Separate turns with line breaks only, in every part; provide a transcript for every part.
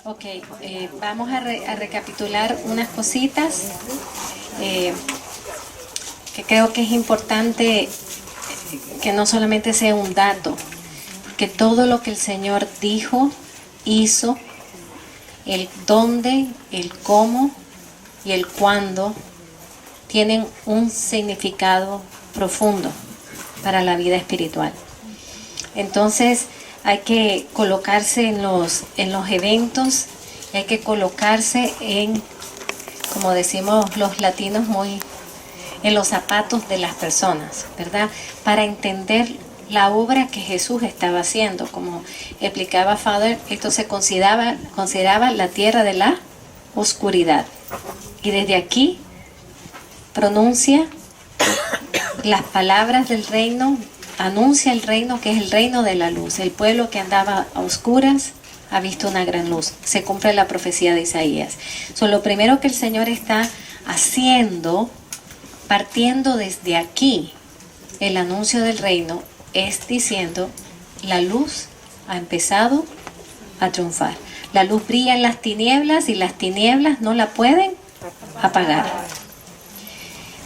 Ok, vamos a recapitular unas cositas que creo que es importante que no solamente sea un dato, porque todo lo que el Señor dijo, hizo, el dónde, el cómo y el cuándo tienen un significado profundo para la vida espiritual. Entonces hay que colocarse en los eventos, hay que colocarse en, como decimos los latinos, en los zapatos de las personas, ¿verdad? Para entender la obra que Jesús estaba haciendo. Como explicaba Father, esto se consideraba la tierra de la oscuridad. Y desde aquí pronuncia las palabras del reino, anuncia el reino que es el reino de la luz. El pueblo que andaba a oscuras ha visto una gran luz. Se cumple la profecía de Isaías. Lo primero que el Señor está haciendo, partiendo desde aquí, el anuncio del reino, es diciendo, la luz ha empezado a triunfar. La luz brilla en las tinieblas y las tinieblas no la pueden apagar.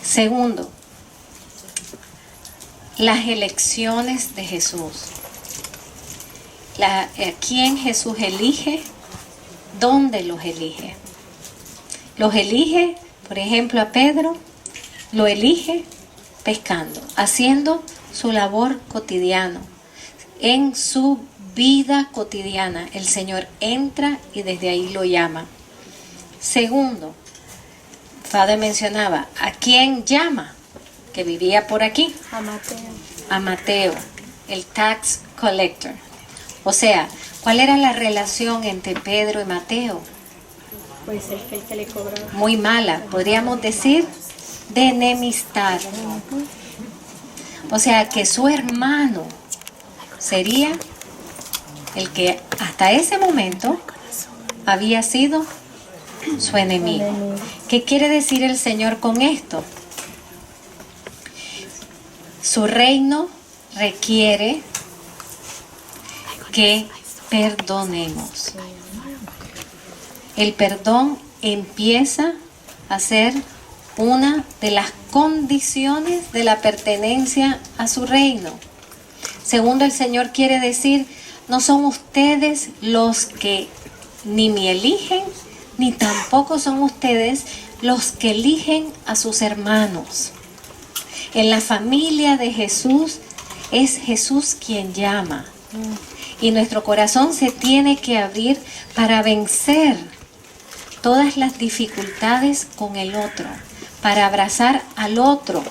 Segundo, las elecciones de Jesús. ¿A quién Jesús elige? ¿Dónde los elige? Los elige, por ejemplo, a Pedro, lo elige pescando, haciendo su labor cotidiana. En su vida cotidiana, el Señor entra y desde ahí lo llama. Segundo, Father mencionaba, ¿a quién llama? Que vivía por aquí.
A Mateo.
A Mateo, el tax collector. O sea, ¿cuál era la relación entre Pedro y Mateo?
Pues el que le cobraba.
Muy mala, podríamos decir, de enemistad. O sea, que su hermano sería el que hasta ese momento había sido su enemigo. ¿Qué quiere decir el Señor con esto? Su reino requiere que perdonemos. El perdón empieza a ser una de las condiciones de la pertenencia a su reino. Segundo, el Señor quiere decir, no son ustedes los que ni me eligen, ni tampoco son ustedes los que eligen a sus hermanos. En la familia de Jesús es Jesús quien llama. Y nuestro corazón se tiene que abrir para vencer todas las dificultades con el otro, para abrazar al otro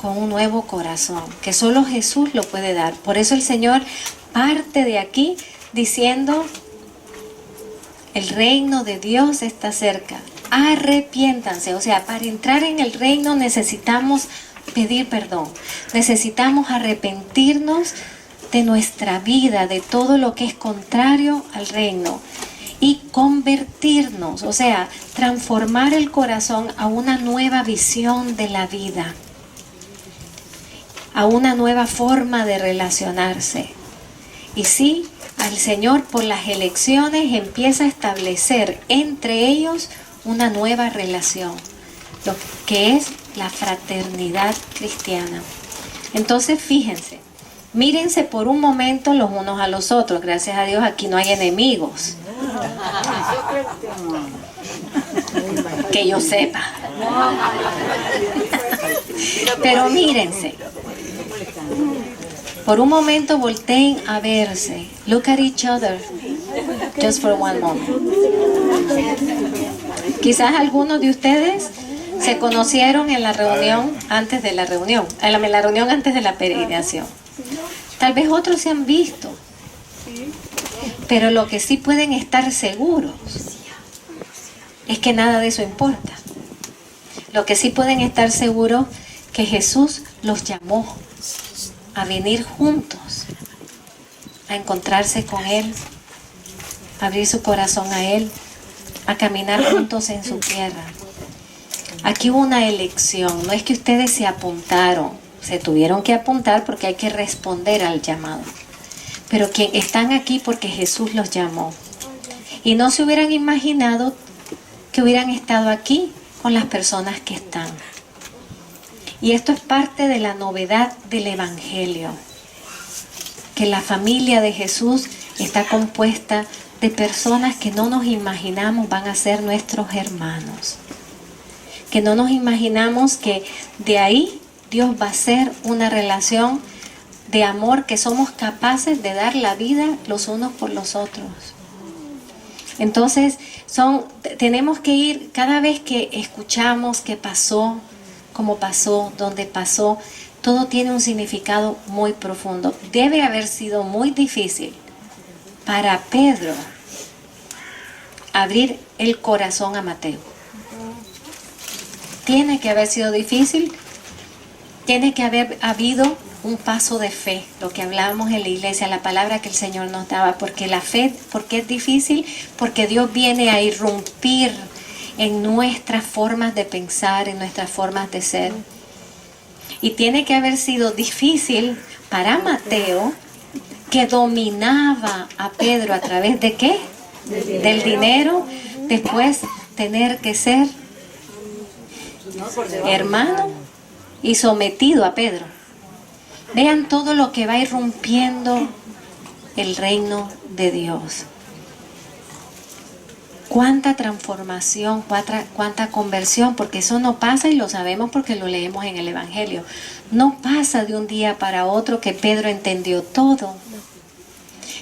con un nuevo corazón, que solo Jesús lo puede dar. Por eso el Señor parte de aquí diciendo, el reino de Dios está cerca. Arrepiéntanse. O sea, para entrar en el reino necesitamos pedir perdón. Necesitamos arrepentirnos de nuestra vida, de todo lo que es contrario al reino. Y convertirnos, o sea, transformar el corazón a una nueva visión de la vida. A una nueva forma de relacionarse. Y sí, al Señor por las elecciones empieza a establecer entre ellos una nueva relación, lo que es la fraternidad cristiana. Entonces fíjense, mírense por un momento los unos a los otros. Gracias a Dios aquí no hay enemigos. Que yo sepa. Pero mírense. Por un momento volteen a verse. Look at each other. Just for one moment. Quizás algunos de ustedes se conocieron en la reunión antes de la reunión. En la reunión antes de la peregrinación. Tal vez otros se han visto. Pero lo que sí pueden estar seguros es que nada de eso importa. Lo que sí pueden estar seguros que Jesús los llamó a venir juntos, a encontrarse con Él, a abrir su corazón a Él, a caminar juntos en su tierra. Aquí hubo una elección, no es que ustedes se apuntaron, se tuvieron que apuntar porque hay que responder al llamado. Pero están aquí porque Jesús los llamó. y no se hubieran imaginado que hubieran estado aquí con las personas que están. Y esto es parte de la novedad del Evangelio, que la familia de Jesús está compuesta de personas que no nos imaginamos van a ser nuestros hermanos, que no nos imaginamos que de ahí Dios va a ser una relación de amor, que somos capaces de dar la vida los unos por los otros. Entonces, tenemos que ir cada vez que escuchamos qué pasó, cómo pasó, dónde pasó, todo tiene un significado muy profundo. Debe haber sido muy difícil para Pedro abrir el corazón a Mateo. Tiene que haber sido difícil, tiene que haber habido un paso de fe, lo que hablábamos en la iglesia, la palabra que el Señor nos daba, porque la fe, ¿por qué es difícil? Porque Dios viene a irrumpir en nuestras formas de pensar, en nuestras formas de ser. Y tiene que haber sido difícil para Mateo, que dominaba a Pedro a través de ¿qué? Del dinero, después tener que ser hermano y sometido a Pedro. Vean todo lo que va irrumpiendo el reino de Dios. Cuánta transformación, cuánta conversión, porque eso no pasa y lo sabemos porque lo leemos en el Evangelio. No pasa de un día para otro que Pedro entendió todo,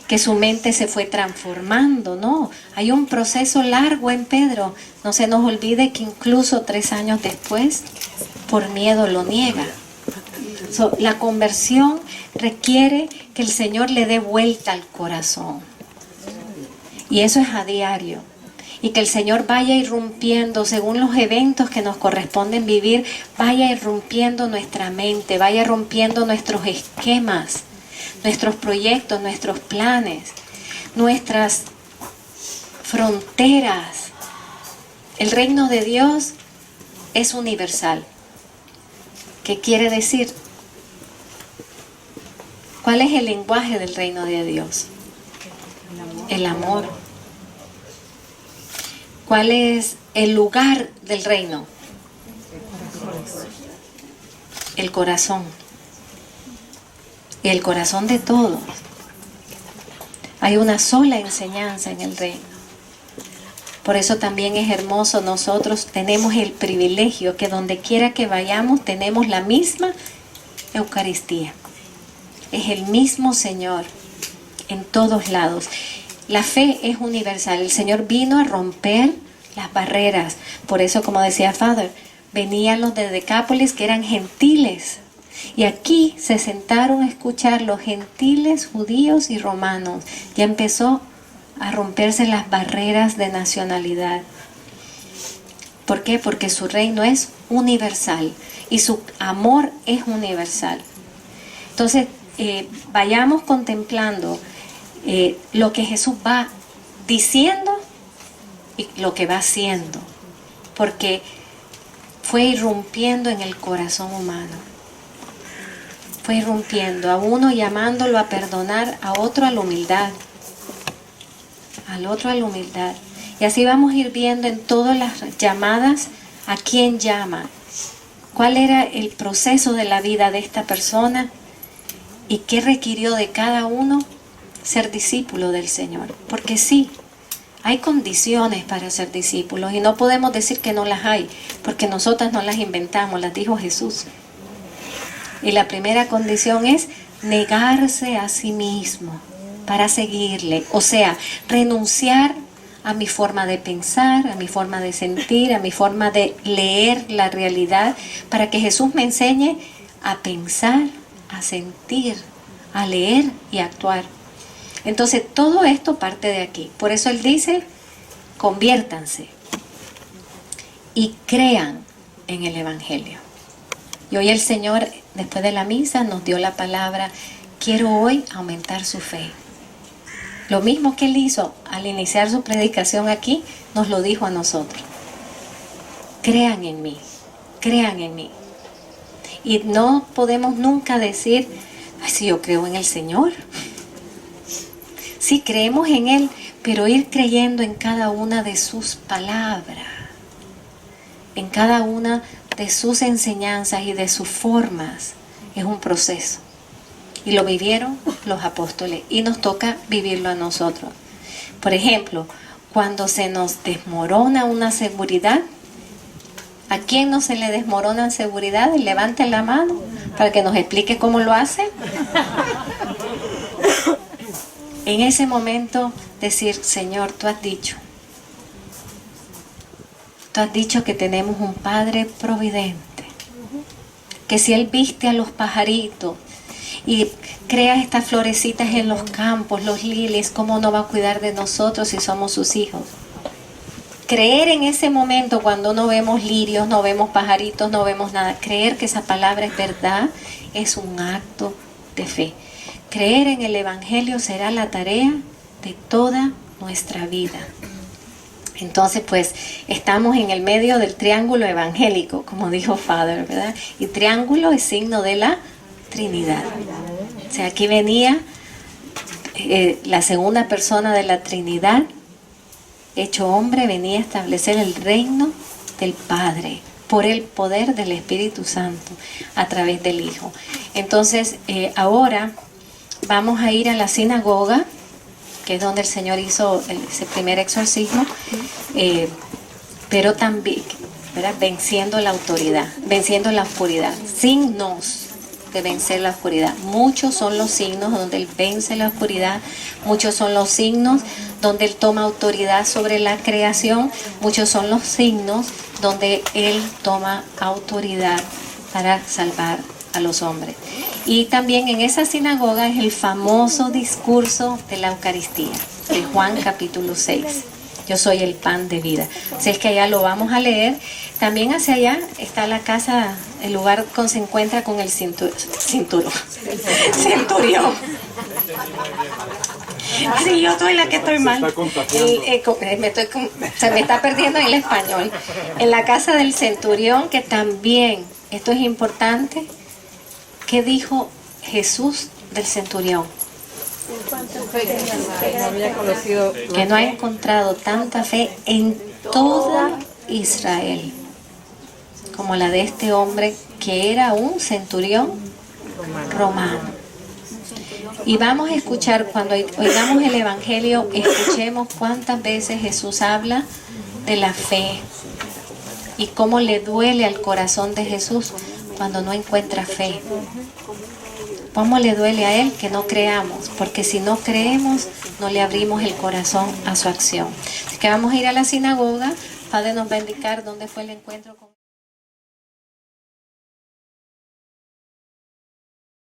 que su mente se fue transformando, no. Hay un proceso largo en Pedro. No se nos olvide que incluso 3 años después, por miedo lo niega. La conversión requiere que el Señor le dé vuelta al corazón. Y eso es a diario. Y que el Señor vaya irrumpiendo según los eventos que nos corresponden vivir, vaya irrumpiendo nuestra mente, vaya rompiendo nuestros esquemas, nuestros proyectos, nuestros planes, nuestras fronteras. El reino de Dios es universal. ¿Qué quiere decir? ¿Cuál es el lenguaje del reino de Dios? El amor. ¿Cuál es el lugar del reino? El corazón. Y el corazón de todos. Hay una sola enseñanza en el reino. Por eso también es hermoso, nosotros tenemos el privilegio que donde quiera que vayamos tenemos la misma Eucaristía. Es el mismo Señor en todos lados. La fe es universal. El Señor vino a romper las barreras. Por eso, como decía Father, venían los de Decápolis que eran gentiles. Y aquí se sentaron a escuchar los gentiles, judíos y romanos. Ya empezó a romperse las barreras de nacionalidad. ¿Por qué? Porque su reino es universal y su amor es universal. Entonces, vayamos contemplando lo que Jesús va diciendo y lo que va haciendo, porque fue irrumpiendo en el corazón humano, fue irrumpiendo a uno, llamándolo a perdonar, a otro a la humildad, al otro a la humildad. Y así vamos a ir viendo en todas las llamadas a quién llama, cuál era el proceso de la vida de esta persona y qué requirió de cada uno ser discípulo del Señor. Porque sí, hay condiciones para ser discípulos y no podemos decir que no las hay, porque nosotras no las inventamos, las dijo Jesús. Y la primera condición es negarse a sí mismo para seguirle, o sea, renunciar a mi forma de pensar, a mi forma de sentir, a mi forma de leer la realidad, para que Jesús me enseñe a pensar, a sentir, a leer y a actuar. Entonces todo esto parte de aquí. Por eso Él dice, conviértanse y crean en el Evangelio. Y hoy el Señor, después de la misa, nos dio la palabra, quiero hoy aumentar su fe. Lo mismo que Él hizo al iniciar su predicación aquí, nos lo dijo a nosotros. Crean en mí, crean en mí. Y no podemos nunca decir, ay, si yo creo en el Señor. Sí, creemos en Él, pero ir creyendo en cada una de sus palabras, en cada una de sus enseñanzas y de sus formas, es un proceso. Y lo vivieron los apóstoles y nos toca vivirlo a nosotros. Por ejemplo, cuando se nos desmorona una seguridad, ¿a quién no se le desmorona seguridad? Levante la mano para que nos explique cómo lo hace. En ese momento decir, Señor, tú has dicho que tenemos un Padre providente, que si Él viste a los pajaritos y crea estas florecitas en los campos, los lilies, ¿cómo no va a cuidar de nosotros si somos sus hijos? Creer en ese momento cuando no vemos lirios, no vemos pajaritos, no vemos nada, creer que esa palabra es verdad, es un acto de fe. Creer en el Evangelio será la tarea de toda nuestra vida. Entonces, pues, estamos en el medio del triángulo evangélico, como dijo Father, ¿verdad? Y triángulo es signo de la Trinidad. O sea, aquí venía la segunda persona de la Trinidad, hecho hombre, venía a establecer el reino del Padre por el poder del Espíritu Santo a través del Hijo. Entonces, ahora vamos a ir a la sinagoga, que es donde el Señor hizo ese primer exorcismo, pero también, ¿verdad?, venciendo la autoridad, venciendo la oscuridad, signos de vencer la oscuridad. Muchos son los signos donde Él vence la oscuridad, muchos son los signos donde Él toma autoridad sobre la creación, muchos son los signos donde Él toma autoridad para salvar a los hombres. Y también en esa sinagoga es el famoso discurso de la Eucaristía, de Juan capítulo 6. Yo soy el pan de vida. Así es que allá lo vamos a leer. También hacia allá está la casa, el lugar donde se encuentra con el centurión. Sí, yo soy la que estoy mal. Se me está perdiendo el español. En la casa del centurión, que también, esto es importante, ¿qué dijo Jesús del centurión? Que no ha encontrado tanta fe en toda Israel como la de este hombre que era un centurión romano. Y vamos a escuchar, cuando oigamos el Evangelio, escuchemos cuántas veces Jesús habla de la fe y cómo le duele al corazón de Jesús cuando no encuentra fe. ¿Cómo le duele a Él que no creamos? Porque si no creemos, no le abrimos el corazón a su acción. Así que vamos a ir a la sinagoga. Padre nos va a indicar dónde fue el encuentro con